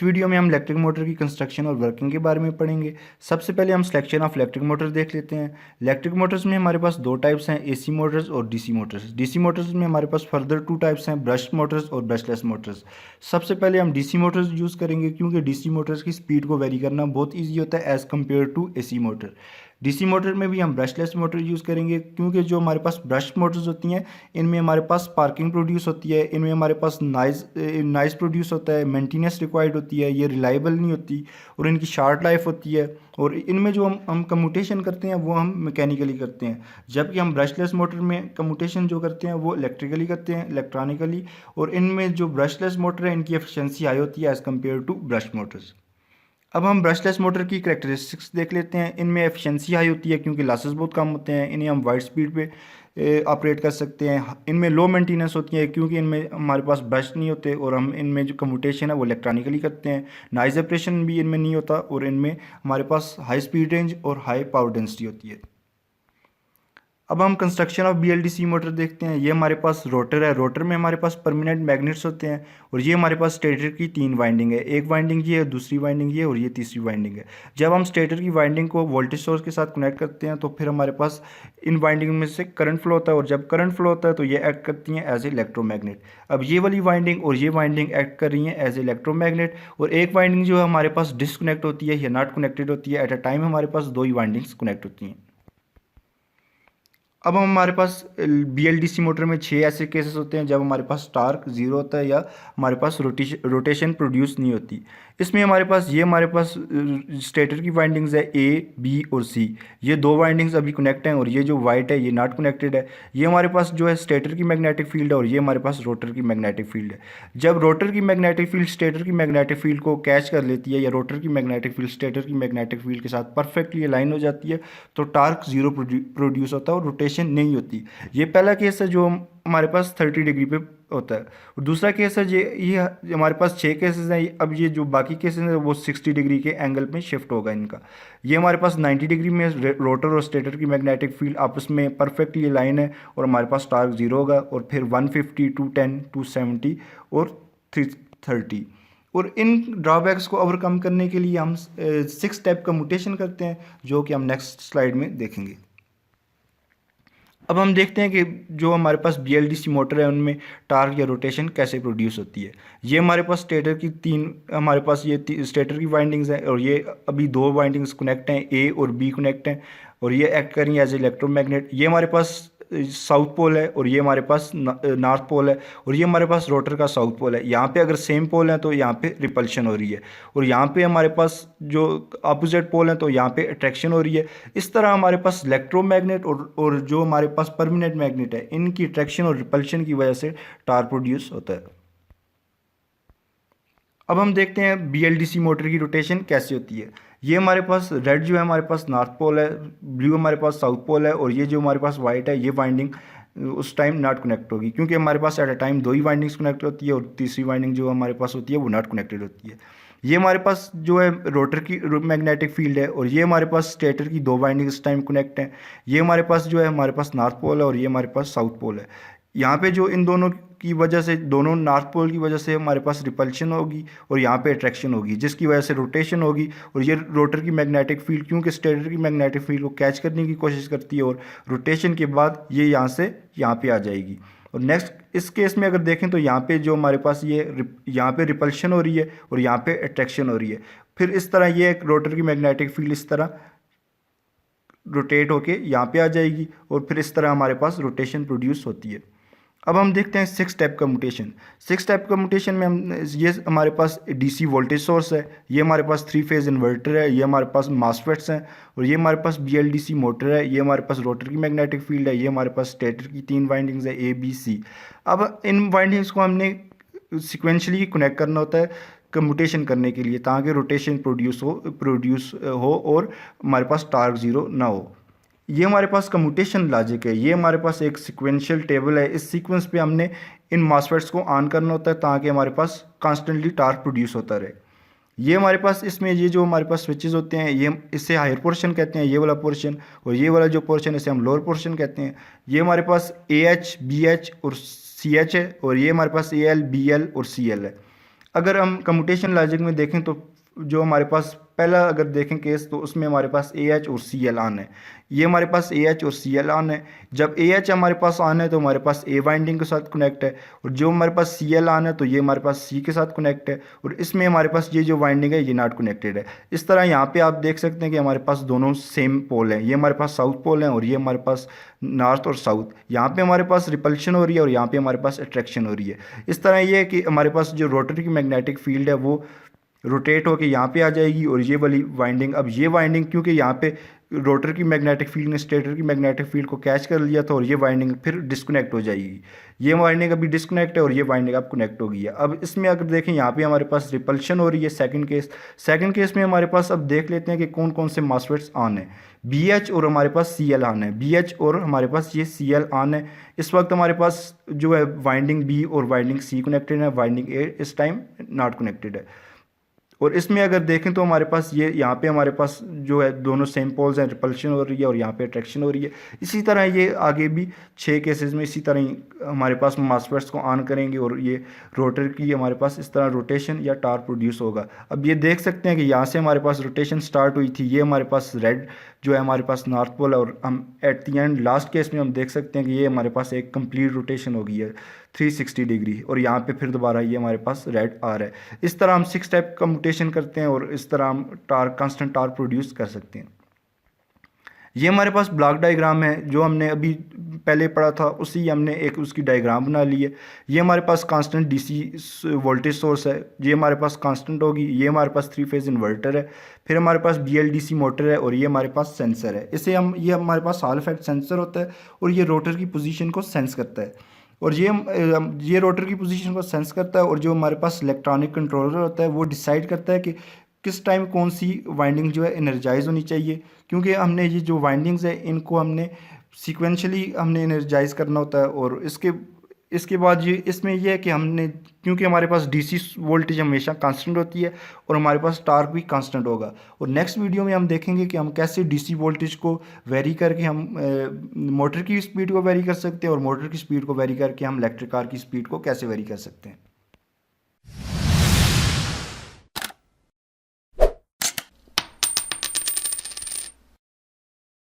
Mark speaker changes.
Speaker 1: इस वीडियो में हम इलेक्ट्रिक मोटर की कंस्ट्रक्शन और वर्किंग के बारे में पढ़ेंगे। सबसे पहले हम सिलेक्शन ऑफ इलेक्ट्रिक मोटर देख लेते हैं। इलेक्ट्रिक मोटर्स में हमारे पास दो टाइप्स हैं, एसी मोटर्स और डीसी मोटर्स। डीसी मोटर्स में हमारे पास फर्दर टू टाइप्स हैं, ब्रश्ड मोटर्स और ब्रशलेस मोटर्स। सबसे पहले हम डीसी मोटर्स यूज़ करेंगे क्योंकि डीसी मोटर्स की स्पीड को वेरी करना बहुत ईजी होता है as compare to AC motor. DC motor में भी हम ब्रशलेस मोटर यूज़ करेंगे क्योंकि जो हमारे पास ब्रश मोटर्स होती हैं इनमें हमारे पास स्पार्किंग प्रोड्यूस होती है, इनमें हमारे पास नॉइज़ प्रोड्यूस होता है, मेंटेनेंस रिक्वायर्ड होती है, ये रिलायबल नहीं होती और इनकी शार्ट लाइफ होती है। और इनमें जो हम कम्यूटेशन करते हैं वो हम मैकेनिकली करते हैं, जबकि हम ब्रशलेस मोटर में कम्यूटेशन जो करते हैं वो इलेक्ट्रिकली करते हैं, इलेक्ट्रॉनिकली। और इनमें जो ब्रशलेस मोटर है इनकी एफिशिएंसी हाई होती है as compare to brush motors. अब हम ब्रशलेस मोटर की करैक्टरिस्टिक्स देख लेते हैं। इनमें एफिशिएंसी हाई होती है क्योंकि लॉसेस बहुत कम होते हैं, इन्हें हम वाइड स्पीड पे ऑपरेट कर सकते हैं। इनमें लो मेंटेनेंस होती है क्योंकि इनमें हमारे पास ब्रश नहीं होते और हम इनमें जो कम्यूटेशन है वो इलेक्ट्रॉनिकली करते हैं। नॉइज़ ऑपरेशन भी इनमें नहीं होता और इनमें हमारे पास हाई स्पीड रेंज और हाई पावर डेंसिटी होती है। अब हम कंस्ट्रक्शन ऑफ बीएलडीसी मोटर देखते हैं। ये हमारे पास रोटर है, रोटर में हमारे पास परमानेंट मैग्नेट्स होते हैं और ये हमारे पास स्टेटर की तीन वाइंडिंग है, एक वाइंडिंग ये है, दूसरी वाइंडिंग ये और ये तीसरी वाइंडिंग है। जब हम स्टेटर की वाइंडिंग को वोल्टेज सोर्स के साथ कनेक्ट करते हैं तो फिर हमारे पास इन वाइंडिंग में से करंट फ्लो होता है और जब करंट फ्लो होता है तो ये एक्ट करती हैं एज ए इलेक्ट्रोमैग्नेट। अब ये वाली वाइंडिंग और ये वाइंडिंग एक्ट कर रही हैं एज ए इलेक्ट्रोमैग्नेट और एक वाइंडिंग जो है हमारे पास डिसकनेक्ट होती है या नॉट कनेक्टेड होती है। एट अ टाइम हमारे पास दो ही वाइंडिंग्स कनेक्ट होती हैं। अब हमारे पास बीएलडीसी मोटर में 6 ऐसे केसेस होते हैं जब हमारे पास टार्क ज़ीरो होता है या हमारे पास रोटेशन प्रोड्यूस नहीं होती। इसमें हमारे पास स्टेटर की वाइंडिंग्स है ए, बी और सी। ये दो वाइंडिंग्स अभी कनेक्ट हैं और ये जो वाइट है ये नॉट कनेक्टेड है। ये हमारे पास जो है स्टेटर की मैग्नेटिक फील्ड है और ये हमारे पास रोटर की मैग्नेटिक फील्ड है। जब रोटर की मैग्नेटिक फील्ड स्टेटर की मैग्नेटिक फील्ड को कैच कर लेती है या रोटर की मैग्नेटिक फील्ड स्टेटर की मैग्नेटिक फील्ड के साथ परफेक्टली अलाइन हो जाती है तो टार्क ज़ीरो प्रोड्यूस होता है और रोटेशन नहीं होती। ये पहला केस है जो हमारे पास 30 डिग्री पे होता है और दूसरा केस है ये हमारे पास 6 केसेस हैं। अब ये जो बाकी केसेस हैं वो 60 डिग्री के एंगल में शिफ्ट होगा इनका। ये हमारे पास 90 डिग्री में रोटर और स्टेटर की मैग्नेटिक फील्ड आपस में परफेक्टली अलाइन है और हमारे पास टार्क ज़ीरो होगा और फिर 150, 210, 270 और 330। और इन ड्रॉबैक्स को ओवरकम करने के लिए हम 6 स्टेप का म्यूटेशन करते हैं जो कि हम नेक्स्ट स्लाइड में देखेंगे। अब हम देखते हैं कि जो हमारे पास बीएलडीसी मोटर है उनमें टार्क या रोटेशन कैसे प्रोड्यूस होती है। ये हमारे पास स्टेटर की स्टेटर की वाइंडिंग्स हैं और ये अभी दो वाइंडिंग्स कनेक्ट हैं, ए और बी कनेक्ट हैं और ये एक्ट कर रही हैं एज इलेक्ट्रोमैग्नेट। ये हमारे पास साउथ पोल है और ये हमारे पास नॉर्थ पोल है और ये हमारे पास रोटर का साउथ पोल है। यहाँ पे अगर सेम पोल है तो यहाँ पे रिपल्शन हो रही है और यहाँ पे हमारे पास जो अपोजिट पोल है तो यहाँ पे अट्रैक्शन हो रही है। इस तरह हमारे पास इलेक्ट्रोमैग्नेट और जो हमारे पास परमानेंट मैग्नेट है इनकी अट्रैक्शन और रिपल्शन की वजह से टार्क प्रोड्यूस होता है। अब हम देखते हैं बीएलडीसी मोटर की रोटेशन कैसे होती है। ये हमारे पास रेड जो है हमारे पास नॉर्थ पोल है, ब्लू हमारे पास साउथ पोल है और ये जो हमारे पास वाइट है ये वाइंडिंग उस टाइम नॉट कनेक्ट होगी क्योंकि हमारे पास एट अ टाइम दो ही वाइंडिंग्स कनेक्ट होती है और तीसरी वाइंडिंग जो हमारे पास होती है वो नॉट कनेक्टेड होती है। ये हमारे पास जो है रोटर की मैग्नेटिक फील्ड है और ये हमारे पास स्टेटर की दो वाइंडिंग इस टाइम कनेक्ट हैं। ये हमारे पास जो है हमारे पास नॉर्थ पोल है और ये हमारे पास साउथ पोल है। यहाँ पे जो इन दोनों की वजह से दोनों नॉर्थ पोल की वजह से हमारे पास रिपल्शन होगी और यहाँ पे अट्रैक्शन होगी जिसकी वजह से रोटेशन होगी और ये रोटर की मैग्नेटिक फील्ड क्योंकि स्टेटर की मैग्नेटिक फील्ड को कैच करने की कोशिश करती है और रोटेशन के बाद ये यहाँ से यहाँ पे आ जाएगी। और नेक्स्ट इस केस में अगर देखें तो यहाँ पे जो हमारे पास यहाँ पे रिपल्शन हो रही है और यहाँ पे अट्रैक्शन हो रही है। फिर इस तरह ये एक रोटर की मैग्नेटिक फील्ड इस तरह रोटेट होके यहाँ पे आ जाएगी और फिर इस तरह हमारे पास रोटेशन प्रोड्यूस होती है। अब हम देखते हैं 6 स्टेप का म्यूटेशन। 6 स्टेप का म्यूटेशन में ये हमारे पास डीसी वोल्टेज सोर्स है, ये हमारे पास 3 फेज इन्वर्टर है, ये हमारे पास मासफेट्स हैं और ये हमारे पास बीएलडीसी मोटर है, ये हमारे पास रोटर की मैग्नेटिक फील्ड है, ये हमारे पास स्टेटर की 3 वाइंडिंग्स है ए बी सी। अब इन वाइंडिंग्स को हमने सिक्वेंशली कनेक्ट करना होता है कम्यूटेशन करने के लिए ताकि रोटेशन प्रोड्यूस हो और हमारे पास टार्क ज़ीरो ना हो। ये हमारे पास कम्यूटेशन लॉजिक है। ये हमारे पास एक सीक्वेंशियल टेबल है, इस सीक्वेंस पे हमने इन मॉसफेट्स को ऑन करना होता है ताकि हमारे पास कॉन्स्टेंटली टार्क प्रोड्यूस होता रहे। ये हमारे पास इसमें ये जो हमारे पास स्विचेस होते हैं ये इससे हायर पोर्शन कहते हैं ये वाला पोर्शन और ये वाला जो पोर्शन है इसे हम लोअर पोर्शन कहते हैं। ये हमारे पास AH, BH और CH है और ये हमारे पास AL, BL और CL है। अगर हम कम्यूटेशन लॉजिक में देखें तो जो हमारे पास पहला अगर देखें केस तो उसमें हमारे पास ए एच और सी एल ऑन है। ये हमारे पास ए एच और सी एल ऑन है। जब ए एच हमारे पास ऑन है तो हमारे पास ए वाइंडिंग के साथ कनेक्ट है, और जो हमारे पास सी एल ऑन है तो ये हमारे पास सी के साथ कनेक्ट है, और इसमें हमारे पास ये जो वाइंडिंग है ये नॉट कनेक्टेड है। इस तरह यहाँ पे आप देख सकते हैं कि हमारे पास दोनों सेम पोल हैं। ये हमारे पास साउथ पोल हैं और ये हमारे पास नॉर्थ और साउथ। यहाँ पे हमारे पास रिपल्शन हो रही है और यहाँ पे हमारे पास अट्रैक्शन हो रही है। इस तरह ये है कि हमारे पास जो रोटरी की मैग्नेटिक फील्ड है वो रोटेट होकर यहाँ पे आ जाएगी, और ये वाली वाइंडिंग, अब ये वाइंडिंग क्योंकि यहाँ पे रोटर की मैग्नेटिक फील्ड ने स्टेटर की मैग्नेटिक फील्ड को कैच कर लिया था, और ये वाइंडिंग फिर डिस्कनेक्ट हो जाएगी। ये वाइंडिंग अभी डिस्कनेक्ट है और ये वाइंडिंग अब कनेक्ट हो गई है। अब इसमें अगर देखें यहाँ पे हमारे पास रिपल्शन हो रही है। सेकंड केस में हमारे पास अब देख लेते हैं कि कौन कौन से मॉसफेट्स ऑन है। बी एच और हमारे पास सी एल ऑन है। बी एच और हमारे पास ये सी एल ऑन है। इस वक्त हमारे पास जो है वाइंडिंग बी और वाइंडिंग सी कनेक्टेड है, वाइंडिंग ए इस टाइम नॉट कनेक्टेड है। और इसमें अगर देखें तो हमारे पास ये यहाँ पे हमारे पास जो है दोनों सेम पोल्स हैं, रिपल्शन हो रही है और यहाँ पे अट्रैक्शन हो रही है। इसी तरह ये आगे भी 6 केसेस में इसी तरह ही हमारे पास मॉसफेट्स को ऑन करेंगे और ये रोटर की हमारे पास इस तरह रोटेशन या टार्क प्रोड्यूस होगा। अब ये देख सकते हैं कि यहाँ से हमारे पास रोटेशन स्टार्ट हुई थी। ये हमारे पास रेड जो है हमारे पास नॉर्थ पोल है, और हम at the end last case में हम देख सकते हैं कि ये हमारे पास एक कंप्लीट रोटेशन हो गई है 360 डिग्री, और यहाँ पे फिर दोबारा ये हमारे पास रेड आ रहा है। इस तरह हम 6 टाइप का म्यूटेशन करते हैं और इस तरह हम टार्क कांस्टेंट टार्क प्रोड्यूस कर सकते हैं। ये हमारे पास ब्लॉक डायग्राम है जो हमने अभी पहले पढ़ा था, उसी हमने एक उसकी डायग्राम बना ली है। ये हमारे पास कांस्टेंट डीसी वोल्टेज सोर्स है, ये हमारे पास कांस्टेंट होगी। ये हमारे पास 3 फेज इन्वर्टर है, फिर हमारे पास BLDC मोटर है, और ये हमारे पास सेंसर है। इसे हम ये हमारे पास हॉल इफेक्ट सेंसर होता है, और ये रोटर की पोजीशन को सेंस करता है, और ये रोटर की पोजीशन को सेंस करता है। और जो हमारे पास इलेक्ट्रॉनिक कंट्रोलर होता है वो डिसाइड करता है कि किस टाइम कौन सी वाइंडिंग जो है एनर्जाइज होनी चाहिए, क्योंकि हमने ये जो वाइंडिंग्स है इनको हमने सीक्वेंशली हमने एनर्जाइज करना होता है। और इसके बाद ये इसमें यह है कि हमने, क्योंकि हमारे पास DC वोल्टेज हमेशा कांस्टेंट होती है और हमारे पास टार्क भी कांस्टेंट होगा। और नेक्स्ट वीडियो में हम देखेंगे कि हम कैसे DC वोल्टेज को वेरी करके हम मोटर की स्पीड को वेरी कर सकते हैं, और मोटर की स्पीड को वेरी करके हम इलेक्ट्रिक कार की स्पीड को कैसे वेरी कर सकते हैं।